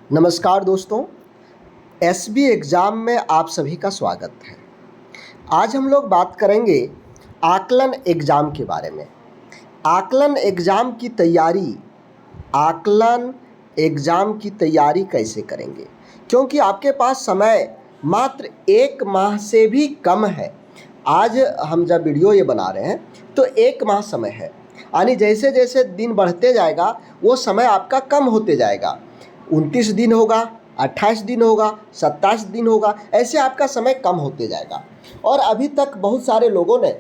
नमस्कार दोस्तों, SB exam में आप सभी का स्वागत है। आज हम लोग बात करेंगे आकलन एग्ज़ाम के बारे में। आकलन एग्ज़ाम की तैयारी कैसे करेंगे, क्योंकि आपके पास समय मात्र 1 माह से भी कम है। आज हम जब वीडियो ये बना रहे हैं तो 1 माह समय है, यानी जैसे जैसे दिन बढ़ते जाएगा वो समय आपका कम होते जाएगा। 29 दिन होगा, 28 दिन होगा, 27 दिन होगा, ऐसे आपका समय कम होते जाएगा। और अभी तक बहुत सारे लोगों ने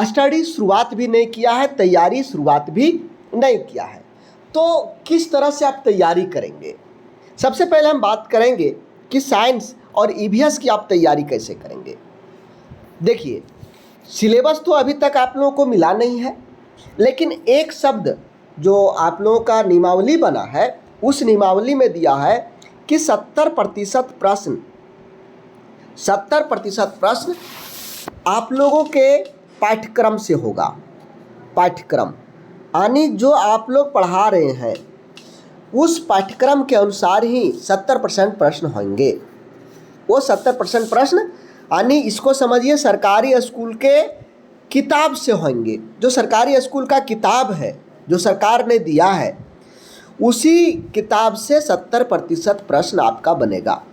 स्टडी शुरुआत भी नहीं किया है, तैयारी शुरुआत भी नहीं किया है। तो किस तरह से आप तैयारी करेंगे? सबसे पहले हम बात करेंगे कि साइंस और ईवीएस की आप तैयारी कैसे करेंगे। देखिए, सिलेबस तो अभी तक आप लोगों को मिला नहीं है, लेकिन एक शब्द जो आप लोगों का नियमावली बना है, उस नियमावली में दिया है कि 70% प्रश्न आप लोगों के पाठ्यक्रम से होगा। पाठ्यक्रम यानी जो आप लोग पढ़ा रहे हैं उस पाठ्यक्रम के अनुसार ही 70% प्रश्न होंगे। वो 70% प्रश्न यानी इसको समझिए सरकारी स्कूल के किताब से होंगे। जो सरकारी स्कूल का किताब है, जो सरकार ने दिया है, उसी किताब से 70% प्रश्न आपका बनेगा।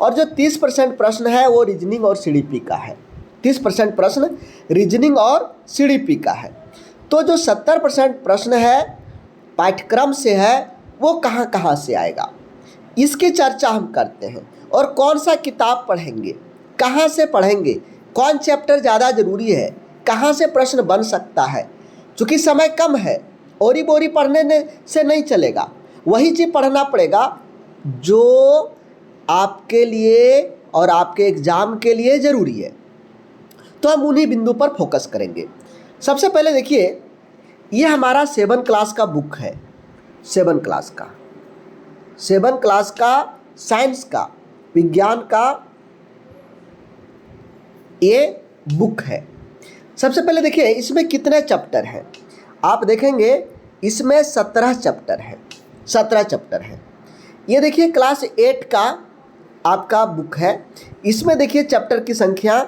और जो 30% प्रश्न है वो रीजनिंग और सीडीपी का है। 30% प्रश्न रीजनिंग और सीडीपी का है। तो जो 70% प्रश्न है पाठ्यक्रम से है, वो कहाँ कहाँ से आएगा, इसकी चर्चा हम करते हैं। और कौन सा किताब पढ़ेंगे, कहाँ से पढ़ेंगे, कौन चैप्टर ज़्यादा ज़रूरी है, कहाँ से प्रश्न बन सकता है। चूँकि समय कम है, ओरी बोरी पढ़ने से नहीं चलेगा, वही चीज़ पढ़ना पड़ेगा जो आपके लिए और आपके एग्ज़ाम के लिए ज़रूरी है। तो हम उन्हीं बिंदु पर फोकस करेंगे। सबसे पहले देखिए, ये हमारा 7 क्लास का बुक है। 7 क्लास का साइंस का, विज्ञान का ये बुक है। सबसे पहले देखिए इसमें कितने चैप्टर हैं। आप देखेंगे इसमें 17 चैप्टर है। 17 चैप्टर है। ये देखिए क्लास 8 का आपका बुक है। इसमें देखिए चैप्टर की संख्या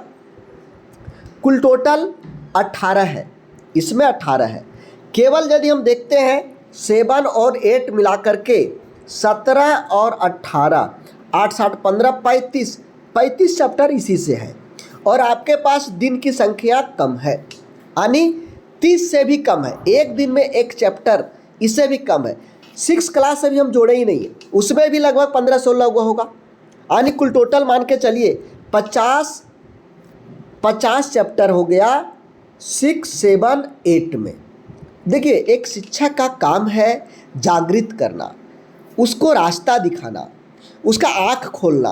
कुल टोटल 18 है। इसमें 18 है। केवल यदि हम देखते हैं 7 और 8 मिला करके 17 और 18, 8 7 15 35 चैप्टर इसी से है। और आपके पास दिन की संख्या कम है, यानी 30 से भी कम है। एक दिन में एक चैप्टर, इससे भी कम है। 6 क्लास से भी हम जोड़े ही नहीं है, उसमें भी लगभग 15-16 होगा। यानी कुल टोटल मान के चलिए 50 चैप्टर हो गया 6, 7, 8 में। देखिए, एक शिक्षक का काम है जागृत करना, उसको रास्ता दिखाना, उसका आँख खोलना,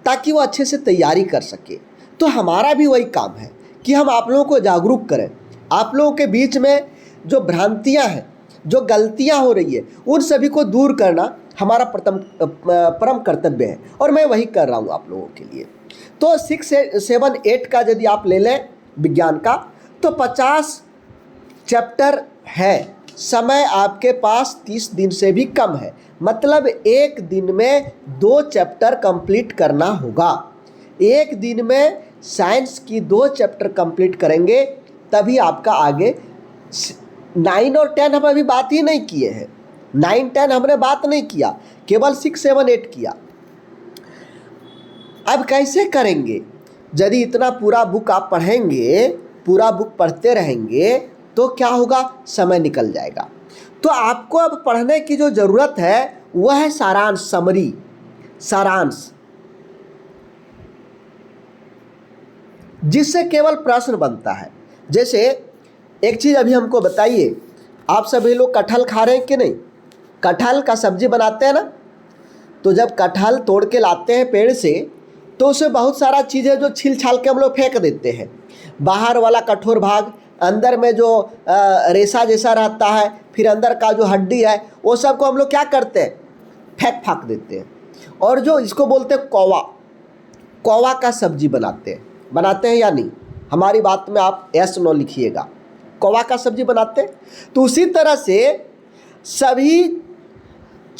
ताकि वो अच्छे से तैयारी कर सके। तो हमारा भी वही काम है कि हम आप लोगों को जागरूक करें। आप लोगों के बीच में जो भ्रांतियां हैं, जो गलतियां हो रही है, उन सभी को दूर करना हमारा परम कर्तव्य है, और मैं वही कर रहा हूं आप लोगों के लिए। तो 6, 7, 8 का यदि आप ले लें विज्ञान का, तो 50 चैप्टर है। समय आपके पास 30 दिन से भी कम है, मतलब एक दिन में 2 चैप्टर कंप्लीट करना होगा। एक दिन में साइंस की 2 चैप्टर कंप्लीट करेंगे तभी आपका आगे। 9 और 10 हम अभी बात ही नहीं किए हैं। 9, 10 हमने बात नहीं किया, केवल 6, 7, 8 किया। अब कैसे करेंगे? यदि इतना पूरा बुक आप पढ़ेंगे, पूरा बुक पढ़ते रहेंगे, तो क्या होगा, समय निकल जाएगा। तो आपको अब पढ़ने की जो ज़रूरत है वह है सारांश, समरी, सारांश, जिससे केवल प्रश्न बनता है। जैसे एक चीज़ अभी हमको बताइए, आप सभी लोग कटहल खा रहे हैं कि नहीं? कटहल का सब्जी बनाते हैं ना, तो जब कटहल तोड़ के लाते हैं पेड़ से, तो उसमें बहुत सारा चीज़ें जो छील छाल के हम लोग फेंक देते हैं। बाहर वाला कठोर भाग, अंदर में जो रेशा जैसा रहता है, फिर अंदर का जो हड्डी है, वो सब को हम लोग क्या करते हैं, फेंक फाक देते हैं। और जो इसको बोलते हैं कौवा का सब्जी बनाते हैं या नहीं? हमारी बात में आप यस नो लिखिएगा। कौवा का सब्जी बनाते हैं। तो उसी तरह से सभी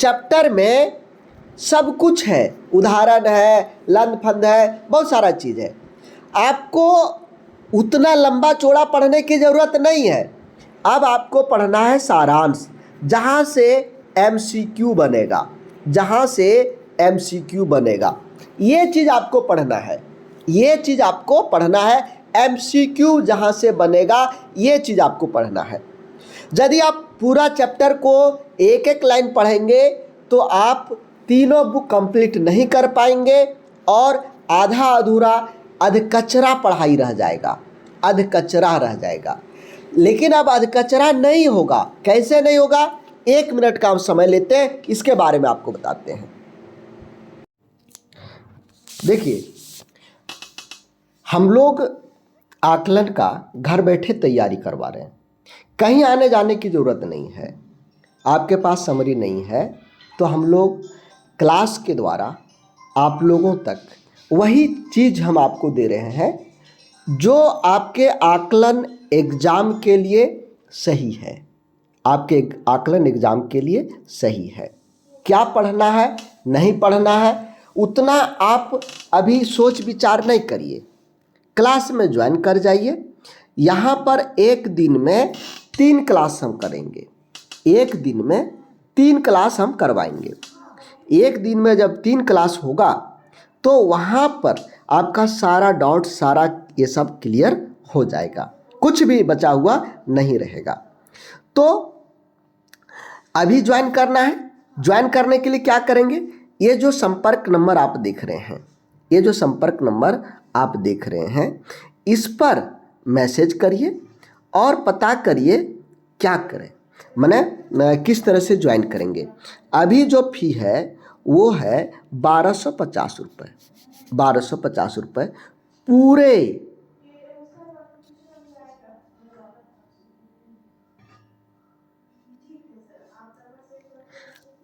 चैप्टर में सब कुछ है, उदाहरण है, लंद फंद है, बहुत सारा चीज़ है। आपको उतना लंबा चौड़ा पढ़ने की ज़रूरत नहीं है। अब आपको पढ़ना है सारांश, जहाँ से MCQ बनेगा, जहाँ से MCQ बनेगा। ये चीज़ आपको पढ़ना है, ये चीज़ आपको पढ़ना है। MCQ जहाँ से बनेगा, ये चीज़ आपको पढ़ना है। यदि आप पूरा चैप्टर को एक एक लाइन पढ़ेंगे तो आप तीनों बुक कंप्लीट नहीं कर पाएंगे और आधा अधूरा अधकचरा पढ़ाई रह जाएगा, अधकचरा रह जाएगा। लेकिन अब अधकचरा नहीं होगा। कैसे नहीं होगा? 1 मिनट का हम समय लेते हैं, इसके बारे में आपको बताते हैं। देखिए, हम लोग आकलन का घर बैठे तैयारी करवा रहे हैं, कहीं आने जाने की ज़रूरत नहीं है। आपके पास समरी नहीं है तो हम लोग क्लास के द्वारा आप लोगों तक वही चीज़ हम आपको दे रहे हैं जो आपके आकलन एग्ज़ाम के लिए सही है, आपके आकलन एग्ज़ाम के लिए सही है। क्या पढ़ना है, नहीं पढ़ना है, उतना आप अभी सोच विचार नहीं करिए। क्लास में ज्वाइन कर जाइए। यहाँ पर एक दिन में 3 क्लास हम करेंगे, एक दिन में 3 क्लास हम करवाएंगे। एक दिन में जब 3 क्लास होगा तो वहाँ पर आपका सारा डाउट, सारा ये सब क्लियर हो जाएगा, कुछ भी बचा हुआ नहीं रहेगा। तो अभी ज्वाइन करना है। ज्वाइन करने के लिए क्या करेंगे? ये जो संपर्क नंबर आप देख रहे हैं, ये जो संपर्क नंबर आप देख रहे हैं, इस पर मैसेज करिए और पता करिए क्या करें, माने किस तरह से ज्वाइन करेंगे। अभी जो फ़ी है वो है 1250 रुपये, 1250 रुपये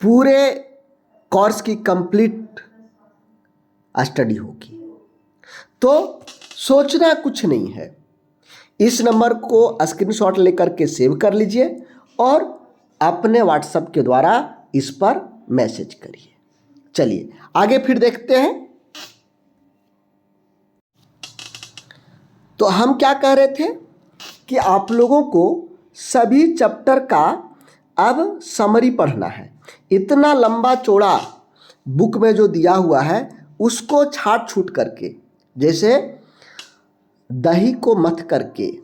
पूरे कोर्स की कंप्लीट स्टडी होगी। तो सोचना कुछ नहीं है। इस नंबर को स्क्रीनशॉट लेकर के सेव कर लीजिए और अपने व्हाट्सएप के द्वारा इस पर मैसेज करिए। चलिए आगे फिर देखते हैं। तो हम क्या कह रहे थे कि आप लोगों को सभी चैप्टर का अब समरी पढ़ना है। इतना लंबा चौड़ा बुक में जो दिया हुआ है उसको छाट छूट करके, जैसे दही को मथ करके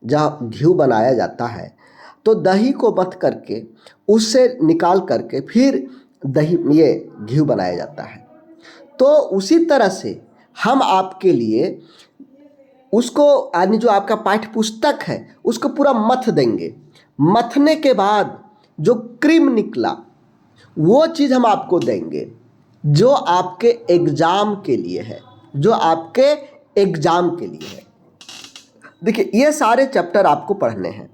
जहाँ घी बनाया जाता है तो दही को मथ करके उससे निकाल करके फिर दही ये घी बनाया जाता है। तो उसी तरह से हम आपके लिए उसको यानी जो आपका पाठ्य पुस्तक है उसको पूरा मथ देंगे। मथने के बाद जो क्रीम निकला वो चीज़ हम आपको देंगे जो आपके एग्ज़ाम के लिए है, जो आपके एग्ज़ाम के लिए है। देखिए ये सारे चैप्टर आपको पढ़ने हैं,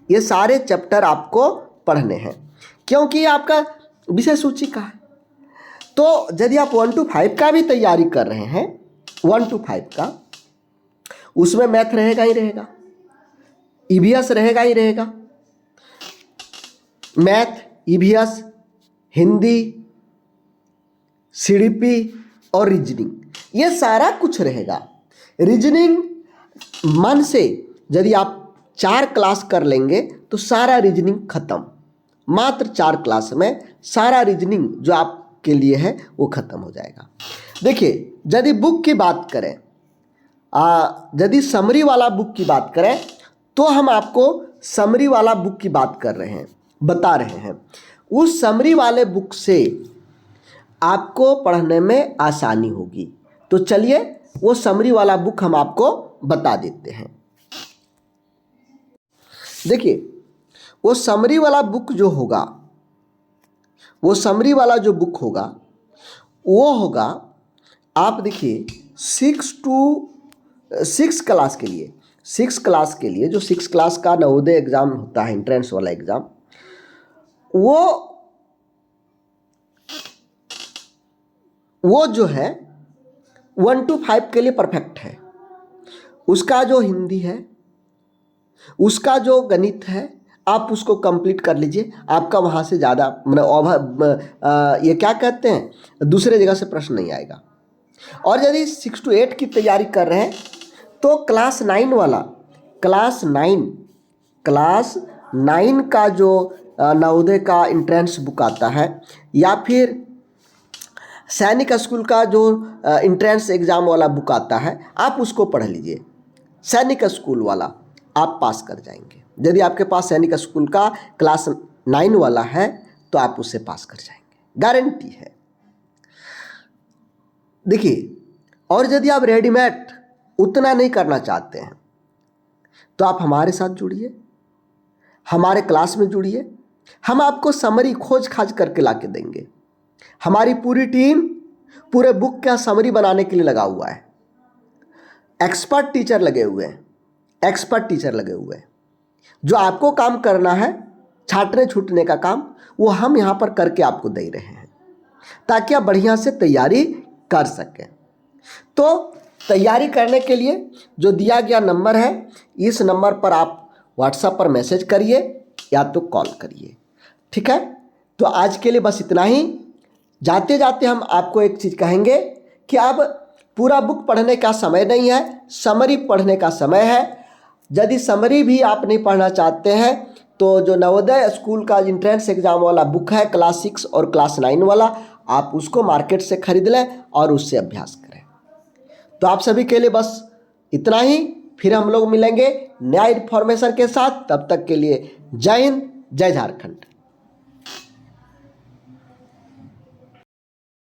ये सारे चैप्टर आपको पढ़ने हैं क्योंकि ये आपका विषय सूची का है। तो यदि आप 1 to 5 का भी तैयारी कर रहे हैं, 1 to 5 का, उसमें मैथ रहेगा ही रहेगा, EVS रहेगा ही रहेगा, मैथ, EVS, हिंदी, CDP और रीजनिंग, ये सारा कुछ रहेगा। रीजनिंग मन से यदि आप 4 क्लास कर लेंगे तो सारा रीजनिंग खत्म। मात्र 4 क्लास में सारा रीजनिंग जो आपके लिए है वो खत्म हो जाएगा। देखिए यदि बुक की बात करें, यदि समरी वाला बुक की बात करें तो हम आपको समरी वाला बुक की बात कर रहे हैं, बता रहे हैं। उस समरी वाले बुक से आपको पढ़ने में आसानी होगी। तो चलिए वो समरी वाला बुक हम आपको बता देते हैं। देखिए वो समरी वाला बुक जो होगा, वो समरी वाला जो बुक होगा वो होगा, आप देखिए 6 क्लास के लिए, 6 क्लास के लिए जो 6 क्लास का नवोदय एग्ज़ाम होता है, एंट्रेंस वाला एग्ज़ाम, वो जो है 1 to 5 के लिए परफेक्ट है। उसका जो हिंदी है, उसका जो गणित है आप उसको कंप्लीट कर लीजिए, आपका वहाँ से ज़्यादा मतलब ये क्या कहते हैं, दूसरे जगह से प्रश्न नहीं आएगा। और यदि 6 to 8 की तैयारी कर रहे हैं तो क्लास 9 वाला, क्लास 9 का जो नवोदय का एंट्रेंस बुक आता है, या फिर सैनिक स्कूल का जो एंट्रेंस एग्ज़ाम वाला बुक आता है, आप उसको पढ़ लीजिए। सैनिक स्कूल वाला आप पास कर जाएंगे। यदि आपके पास सैनिक स्कूल का क्लास 9 वाला है तो आप उससे पास कर जाएंगे, गारंटी है। देखिए, और यदि आप रेडीमेड उतना नहीं करना चाहते हैं तो आप हमारे साथ जुड़िए, हमारे क्लास में जुड़िए। हम आपको समरी खोज खाज करके ला के देंगे। हमारी पूरी टीम पूरे बुक का समरी बनाने के लिए लगा हुआ है। एक्सपर्ट टीचर लगे हुए हैं। जो आपको काम करना है, छाटने छूटने का काम, वो हम यहाँ पर करके आपको दे रहे हैं ताकि आप बढ़िया से तैयारी कर सकें। तो तैयारी करने के लिए जो दिया गया नंबर है, इस नंबर पर आप व्हाट्सएप पर मैसेज करिए या तो कॉल करिए, ठीक है। तो आज के लिए बस इतना ही। जाते जाते हम आपको एक चीज़ कहेंगे कि अब पूरा बुक पढ़ने का समय नहीं है, समरी पढ़ने का समय है। यदि समरी भी आप नहीं पढ़ना चाहते हैं तो जो नवोदय स्कूल का एंट्रेंस एग्ज़ाम वाला बुक है, क्लास 6 और क्लास 9 वाला, आप उसको मार्केट से खरीद लें और उससे अभ्यास करें। तो आप सभी के लिए बस इतना ही। फिर हम लोग मिलेंगे नया इन्फॉर्मेशन के साथ। तब तक के लिए जय हिंद, जय झारखंड।